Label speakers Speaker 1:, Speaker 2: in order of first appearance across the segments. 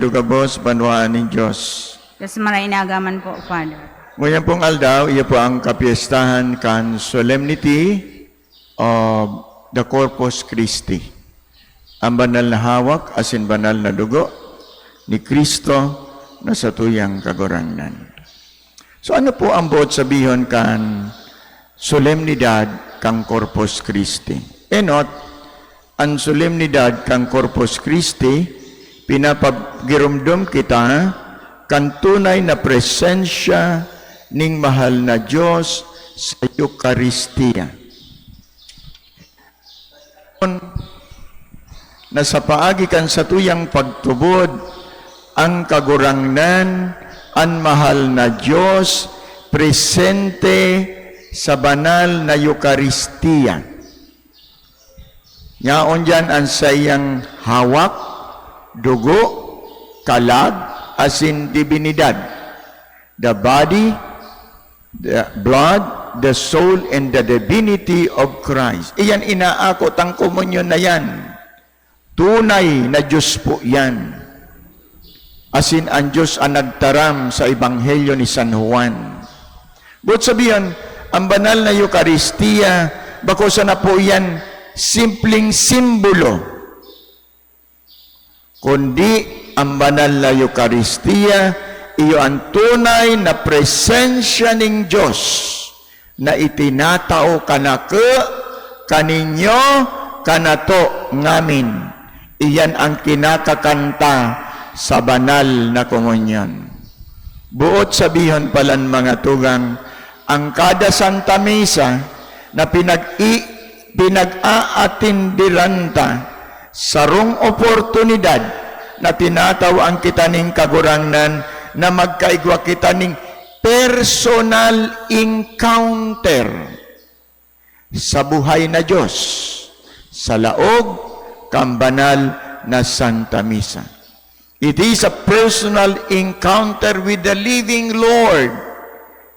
Speaker 1: Lugabos, banwaan ng Diyos.
Speaker 2: Yes, marainagaman po, Father.
Speaker 1: Ngayon pong aldaw, iya po ang kapiestahan kan solemnity of the Corpus Christi. Ang banal na hawak, asin banal na dugo ni Kristo na sa tuyang kagurangnan. So ano po ang buot sabihon kan solemnidad kang Corpus Christi? Enot, ang solemnidad kang Corpus Christi, pinapagirumdum kita kan tunay na presensya ning mahal na Diyos sa Eucharistia. Na sa paagi kan sa tuyang pagtubod, ang kagurangnan, ang mahal na Diyos, presente sa banal na Eucharistia. Ngaon dyan ang sayang hawak, dugo, kalag, asin divinidad. The body, the blood, the soul, and the divinity of Christ. Iyan inaakot ang komunyon na yan. Tunay na Diyos po yan. Asin ang Diyos ang nagtaram sa Ebanghelyo ni San Juan. But sabihan, ang banal na Eucharistia, bako sana po yan, simpleng simbolo. Kundi ang banal na Eucharistia, iyo ang tunay na presensya ng Diyos na itinatao kaninyo, kanato ngamin. Iyan ang kinakakanta sa banal na komunyon. Buot sabihan palan mga tugang, ang kada Santa Misa na pinag-aatindiranta sarong oportunidad na tinatawag kita ning kagurangnan na magkaigwa kita ning personal encounter sa buhay na Diyos sa laog kang banal na Santa Misa. It is a personal encounter with the living Lord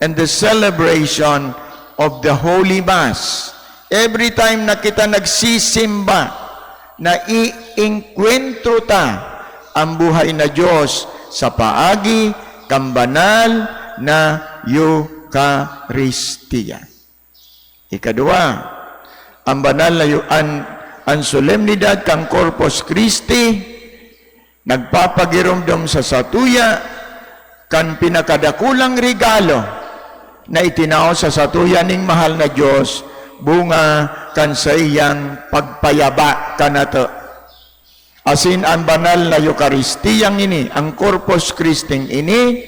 Speaker 1: and the celebration of the Holy Mass. Every time na kita nagsisimba, na iinkwentro ta ang buhay na Diyos sa paagi kang banal na Eucharistia. Ikadua, ang banal na ang solemnidad kang Corpus Christi nagpapagirumdum sa satuya kan pinakadakulang regalo na itinao sa satuya ning mahal na Diyos, bunga kan sa iyang pagpayaba kanato. Asin ang banal na Eucharistiyang ini, ang Corpus Christi ini,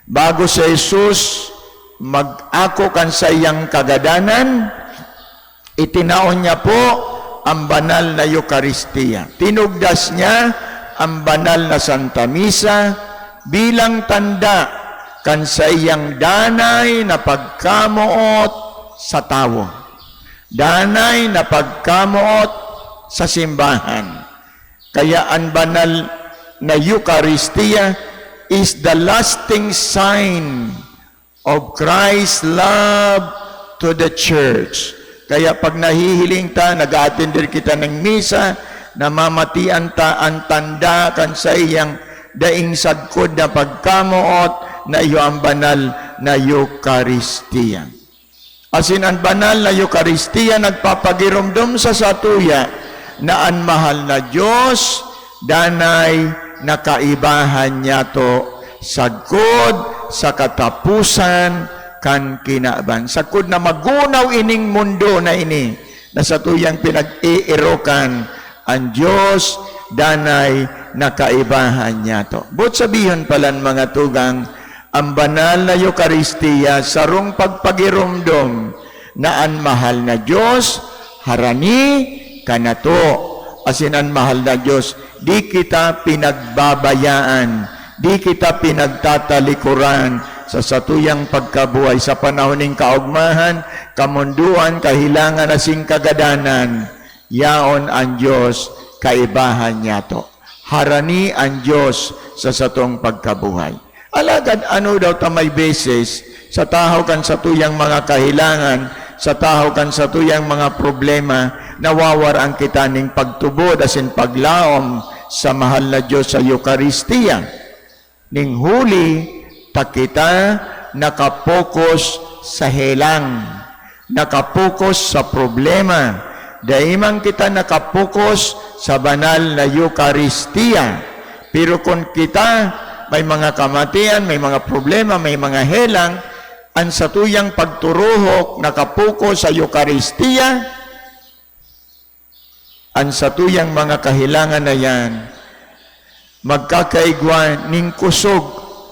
Speaker 1: bago sa Jesus mag-ako kan sa iyang kagadanan, itinaon niya po ang banal na Eucharistia. Tinugdas niya ang banal na Santa Misa bilang tanda kan sa iyang danay na pagkamuot sa tao. Danay na pagkamuot sa simbahan. Kaya ang banal na Eucharistia is the lasting sign of Christ's love to the church. Kaya pag nahihiling ta, nag-attend kita ng misa, namamatian ta ang tanda kan sa iyang daing sagkod na pagkamuot na iyo ang banal na Eucharistia. Asin ang banal na Eucharistia nagpapagirumdum sa satuya na ang mahal na Diyos danay nakaibahan niya to sagkod sa katapusan kan kinaban. Sagkod na magunaw ining mundo na ini na sa tuyang pinag-iirokan ang Diyos danay nakaibahan niya to. But sabihin palan mga tugang, ang banal na Eucharistia sarong pagpagirumdum na ang mahal na Diyos harani kanato. Asin ang mahal na Diyos, di kita pinagbabayaan, di kita pinagtatalikuran sa satuyang pagkabuhay sa panahon ng kaugmahan, kamunduan, kahilangan asing kagadanan. Yaon ang Diyos, kaibahan niya to. Harani ang Diyos sa satong pagkabuhay. Alagad ano daw tamay beses sa tahaw kan sa tuyang mga kahilangan, sa tahaw kan sa tuyang mga problema, nawawarang kita ning pagtubod asin paglaom sa mahal na Diyos sa Eucharistia. Ning huli, kita nakapokus sa helang, nakapokus sa problema. Daimang kita nakapokus sa banal na Eucharistia. Pero kung kita may mga kamatian, may mga problema, may mga helang, ang satuyang pagturuhok nakapokus sa Eucharistia, ang satuyang mga kahilangan na yan, magkakaigwa ning kusog,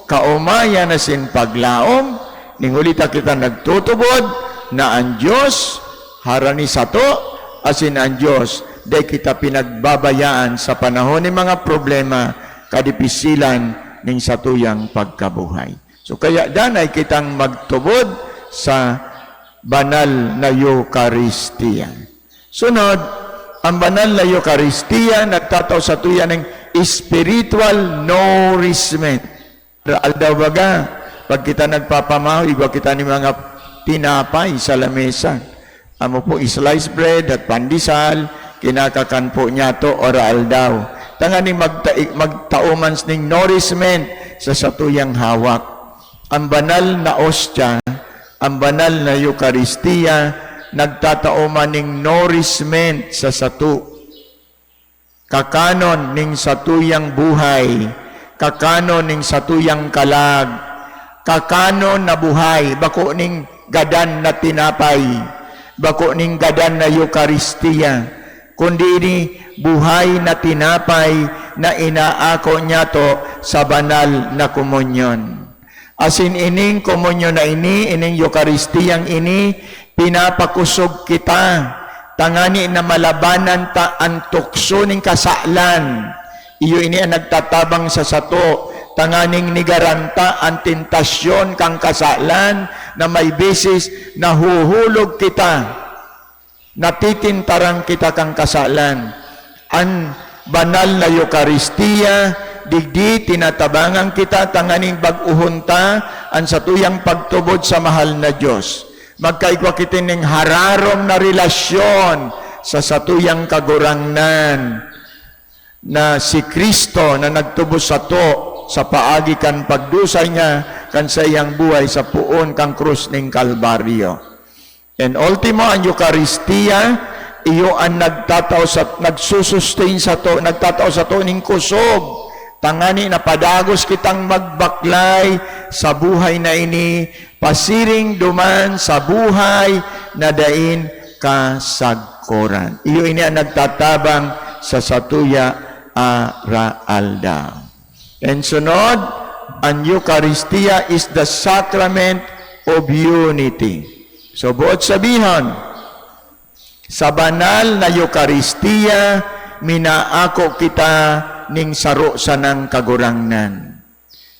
Speaker 1: kaumaya na sin paglaom, ning ulita kita nagtutubod, na ang Diyos, harani sato, asin ang Diyos, day kita pinagbabayaan sa panahon ng mga problema, kadipisilan, ning satuyang pagkabuhay. So kaya danay kitang magtubod sa banal na Eucharistia. Sunod, ang banal na Eucharistia nagtataw sa tuyan ng spiritual nourishment. Aldaw baga, pag kita nagpapamaho, igwa kita ni mga tinapay sa lamesa. Amo po slice bread at pandesal, kinakakan po niya to oral daw. Tangani magtaumans ning nourishment sa satuyang hawak. Ang banal na ostya, ang banal na Eucharistia, nagtatauman ning nourishment sa satu. Kakanon ning satuyang buhay, kakanon ning satuyang kalag, kakanon na buhay, bako ning gadan na tinapay, bako ning gadan na Eucharistia, kundi ini buhay na tinapay na inaako niya to sa banal na komunyon. Asin ining komunyon na ining Eucharistiyang ini, pinapakusog kita, tangani na malabanan ta ang tukso ning kasaklan. Iyo ini ang nagtatabang sa sato, tanganing nigaranta ang tentasyon kang kasaklan na may basis na huhulog kita, natitintarang kita kang kasaklan. Ang banal na Eucharistia, digdi tinatabangan kita, tanganing baguhunta ang satuyang pagtubod sa mahal na Diyos. Magkaigwa kita ning hararom na relasyon sa satuyang kagurangnan na si Kristo na nagtubos sa to sa paagi kan pagdusay niya kan sa iyang buhay sa puon kang krus ning Kalbaryo. And ultimo ang Eucharistia, iyo ang nagsusustain sa to, nagtatao sa to ning kusog. Tangani na padagos kitang magbaklay sa buhay na ini, pasiring duman sa buhay na dain kasagkoran. Iyo ini ang nagtatabang sa satuya araalda. And sunod, ang Eucharistia is the sacrament of unity. So buot sabihan, sa banal na Eucharistia, minaako kita ning saro sa nang kagurangnan.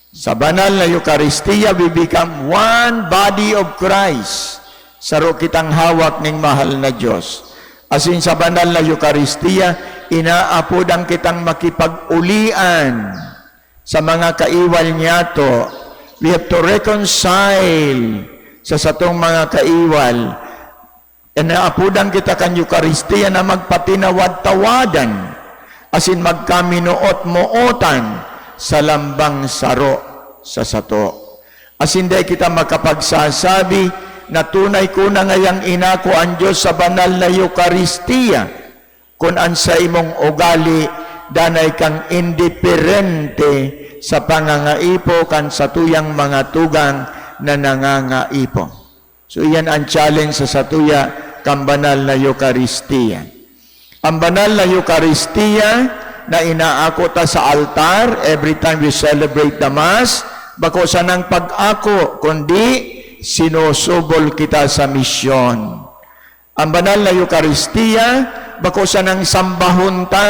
Speaker 1: Sa banal na Eucharistia, we become one body of Christ. Saro kitang hawak ning mahal na Diyos. Asin sa banal na Eucharistia, inaapodang kitang makipag-ulian sa mga kaiwal niya to. We have to reconcile sa satong mga kaiwal. Inaapudan kita kan Eucharistia na magpatinawad-tawadan, asin magkaminuot-mootan sa lambang saro sa sato. Asin day kita makapagsasabi na tunay ko na ngayang inako ang Diyos sa banal na Eucharistia, kung an sa imong ugali, danay kang indiferente sa pangangaipo kan sa tuyang mga tugang na nangangaipo. So iyan ang challenge sa satuya kang banal na Eucharistia. Ang banal na Eucharistia na inaako ta sa altar every time we celebrate the Mass, bako sa nang pag-ako, kundi sinusubol kita sa misyon. Ang banal na Eucharistia, bako sa nang sambahon ta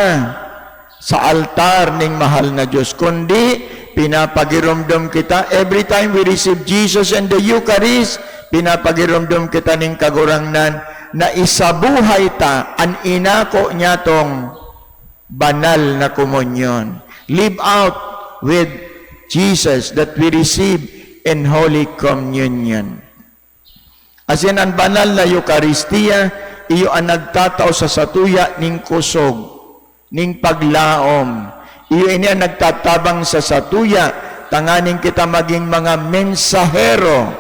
Speaker 1: sa altar ning mahal na Diyos, kundi pinapagiromdom kita every time we receive Jesus and the Eucharist, pinapagiromdom kita ning kagurangnan na isabuhay ta ang inako niya tong banal na komunyon. Live out with Jesus that we receive in Holy Communion. As in, ang banal na Eucharistia, iyo ang nagtatao sa satuya ning kusog, ning paglaom, Iyon niya nagtatabang sa satuya, tanganing kita maging mga mensahero,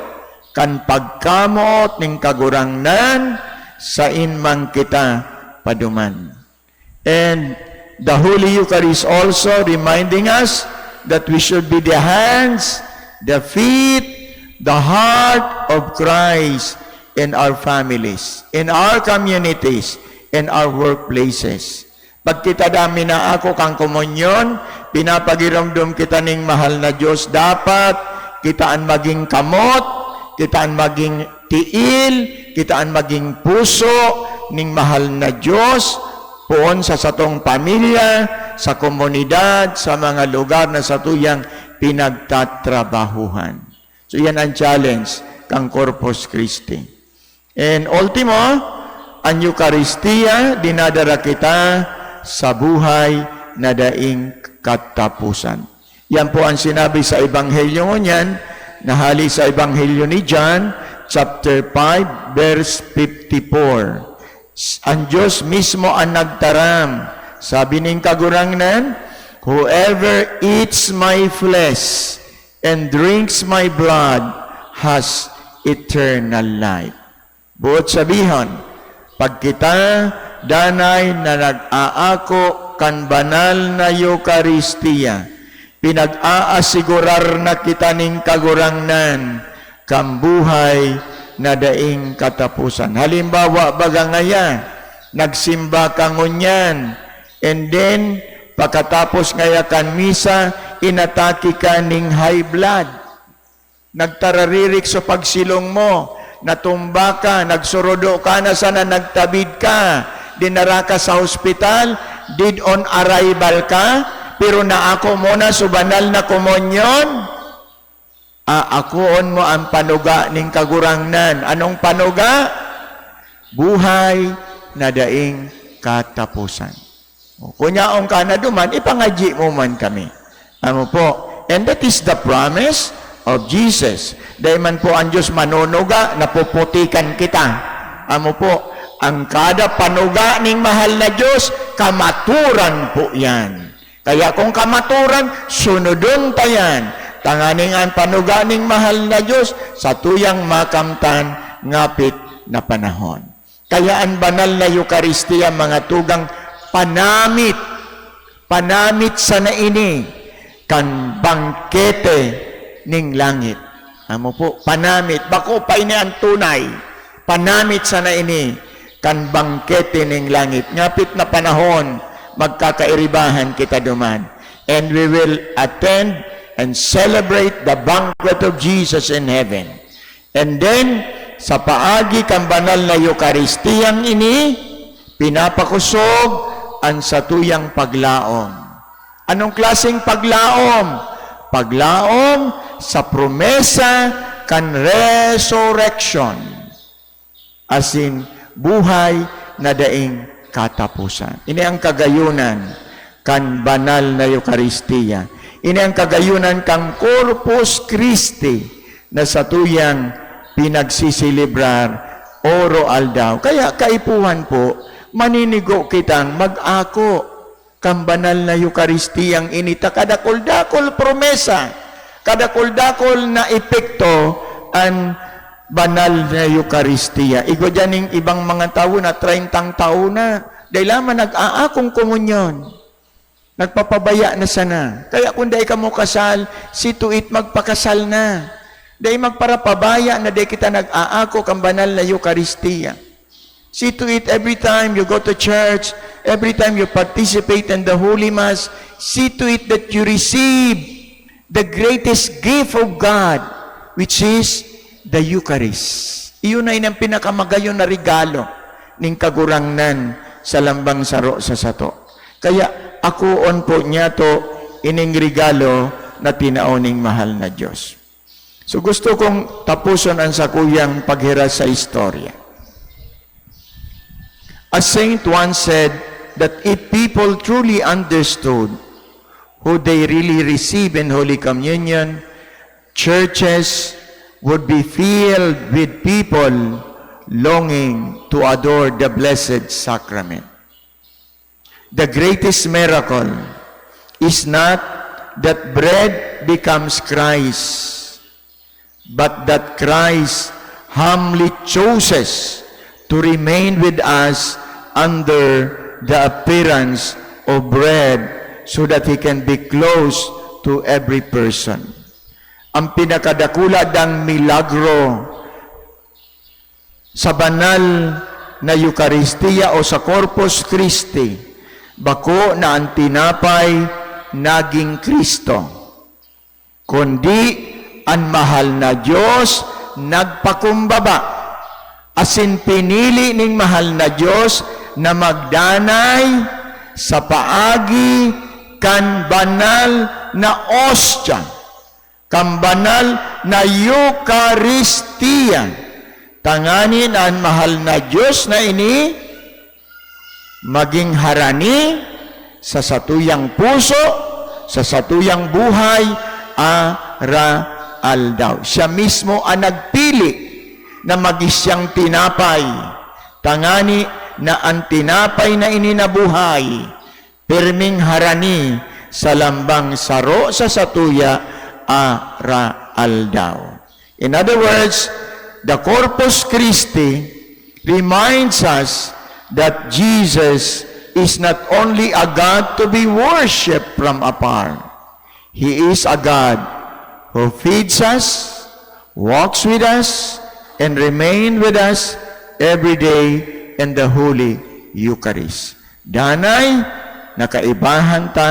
Speaker 1: kan pagkamot ning kagurangnan, sa inmang kita paduman. And the Holy Eucharist also reminding us that we should be the hands, the feet, the heart of Christ in our families, in our communities, in our workplaces. Pag kita dami na ako kang komunyon, pinapagiramdom kita ning mahal na Diyos, dapat kitaan maging kamot, kitaan maging tiil, kitaan maging puso ning mahal na Diyos, poon sa satong pamilya, sa komunidad, sa mga lugar na satuyang pinagtatrabahuhan. So yan ang challenge kang Corpus Christi. And ultimo, ang Eucharistia, dinadara kita sa buhay na daing katapusan. Yan po ang sinabi sa Ebanghelyo niyan, nahali sa Ebanghelyo ni John, chapter 5, verse 54. Ang Diyos mismo ang nagtaram. Sabi ning kagurangnan, whoever eats my flesh and drinks my blood has eternal life. Buot sabihan, pag kita danay na nag-aako kan banal na Eucharistia, pinag-aasigurar na kita ning kagurangnan, kambuhay na daing katapusan. Halimbawa, baga ngaya, nagsimba ka ngunyan, and then, pagkatapos ngaya kan misa, inatake ka ning high blood. Nagtararirik sa pagsilong mo, natumba ka, nagsurodo ka na sana, nagtabid ka, dinara ka sa hospital, did on arrival ka, pero naako mo na sa banal na komunyon, aakuon mo ang panuga ning kagurangnan. Anong panuga? Buhay na daing katapusan. Kunyaong ka na duman, ipangaji mo man kami. Ano po? And that is the promise of Jesus. Dahil man po ang Diyos manunuga, napuputikan kita. Ano po? Ang kada panuga ning mahal na Diyos, kamaturan po yan. Kaya kung kamaturan, sunodon tayan. Tanganing ang panuga ning mahal na Diyos, sa tuyang makamtan, ngapit na panahon. Kaya ang banal na Eucharistia, mga tugang panamit, panamit sa naini, kan bangkete ning langit. Amo po, panamit. Bako pa ini ang tunay. Panamit sa naini, kan bangkete ning langit. Ngapit na panahon, magkakairibahan kita duman. And we will attend and celebrate the banquet of Jesus in heaven. And then, sa paagi kan banal na Eucharistiyang ini, pinapakusog ang satuyang paglaom. Anong klaseng paglaom? Paglaom sa promesa kan resurrection. As in, buhay na daing katapusan. Ini ang kagayunan kan banal na Eucharistia. Ini ang kagayunan kang Corpus Christi na satuyang pinagsisilibrar oro aldaw. Kaya kaipuhan po, maninigo kitang mag-ako kang banal na Eucharistiyang inita, kadakol-dakol promesa, kadakol-dakol na epekto ang banal na Eucharistia. Igo dyan ng ibang mga tao na 30 taon na, dahil laman nag-aakong komunyon, nagpapabaya na sana. Kaya kung dahil ka mo kasal, si tuit magpakasal na. Dahil magparapabaya na dahil kita nag-aako kang banal na Eucharistia. See to it every time you go to church, every time you participate in the Holy Mass, see to it that you receive the greatest gift of God, which is the Eucharist. Iyon ay ng pinakamagayon na regalo ning kagurangnan sa lambang saro sa sato. Kaya akuon po niya to ining regalo na tinaoning mahal na Diyos. So gusto kong tapuson ang sakuyang paghira sa istorya. A saint once said that if people truly understood who they really receive in Holy Communion, churches would be filled with people longing to adore the Blessed Sacrament. The greatest miracle is not that bread becomes Christ, but that Christ humbly chooses to remain with us under the appearance of bread so that He can be close to every person. Ang pinakadakula dang milagro sa banal na Eucharistia o sa Corpus Christi, bako na ang tinapay naging Kristo, kundi ang mahal na Diyos nagpakumbaba, asin pinili ning mahal na Diyos na magdanay sa paagi kan banal na ostya, kan banal na Eucharistia. Tanganin ang mahal na Diyos na ini maging harani sa satuyang puso, sa satuyang buhay, aldaw. Siya mismo ang nagpili na magisyang tinapay. Tangani na ang tinapay na ininabuhay, perming harani sa lambang saro sa satuya, aldaw. In other words, the Corpus Christi reminds us that Jesus is not only a God to be worshipped from afar. He is a God who feeds us, walks with us, and remain with us every day in the Holy Eucharist. Danay, nakaibahan ta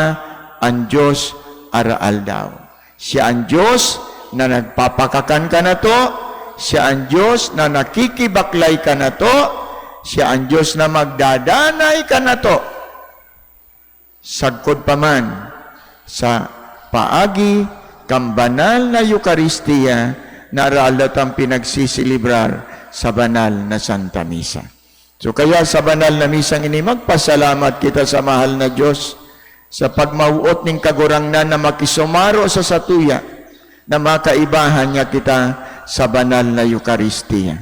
Speaker 1: ang Diyos aldaw. Siya ang Diyos na nagpapakakan ka na to, siya ang Diyos na nakikibaklay ka na to, siya ang Diyos na magdadanay ka na to. Sagkod pa man sa paagi kang banal na Eucharistia na aralat ang pinagsisilibrar sa banal na Santa Misa. So kaya sa banal na misang ini, magpasalamat kita sa mahal na Diyos sa pagmauot ning kagurangnan na makisumaro sa satuya na makaibahan niya kita sa banal na Eucharistia.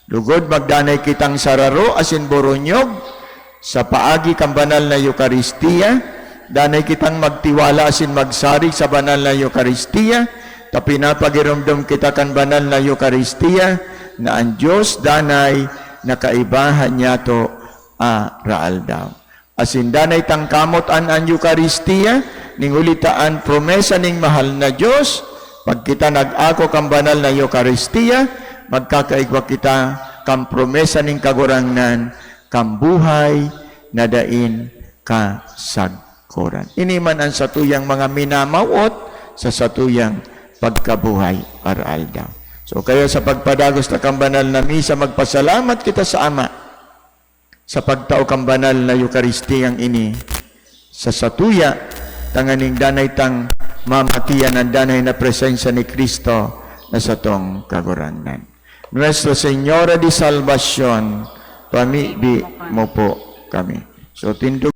Speaker 1: Lugod magdanay kitang sararo asin boronyog sa paagi kang banal na Eucharistia, danay kitang magtiwala asin magsari sa banal na Eucharistia, tapinapagiramdam kita kan banal na Eucharistia na ang Diyos danay nakaibahan niya to aldaw. Asin danay tangkamot ang Eucharistia, ning ulitaan promesa ning mahal na Diyos, pag kita nag-ako kang banal na Eucharistia, magkakaigwa kita kang promesa ning kagurangnan, kang buhay na dain kasagkuran. Ini man ang satuyang mga minamawot sa satuyang pagkabuhay aldaw. So kaya sa pagpadagos na kang banal na misa, magpasalamat kita sa Ama sa pagtao kang banal na Eucharistiyang ini sa satuya tanganing danay tang mamatian ang danay na presensya ni Kristo na sa tong kagurangnan. Nuestra Señora de Salvación, pamibig mo po kami. So tindog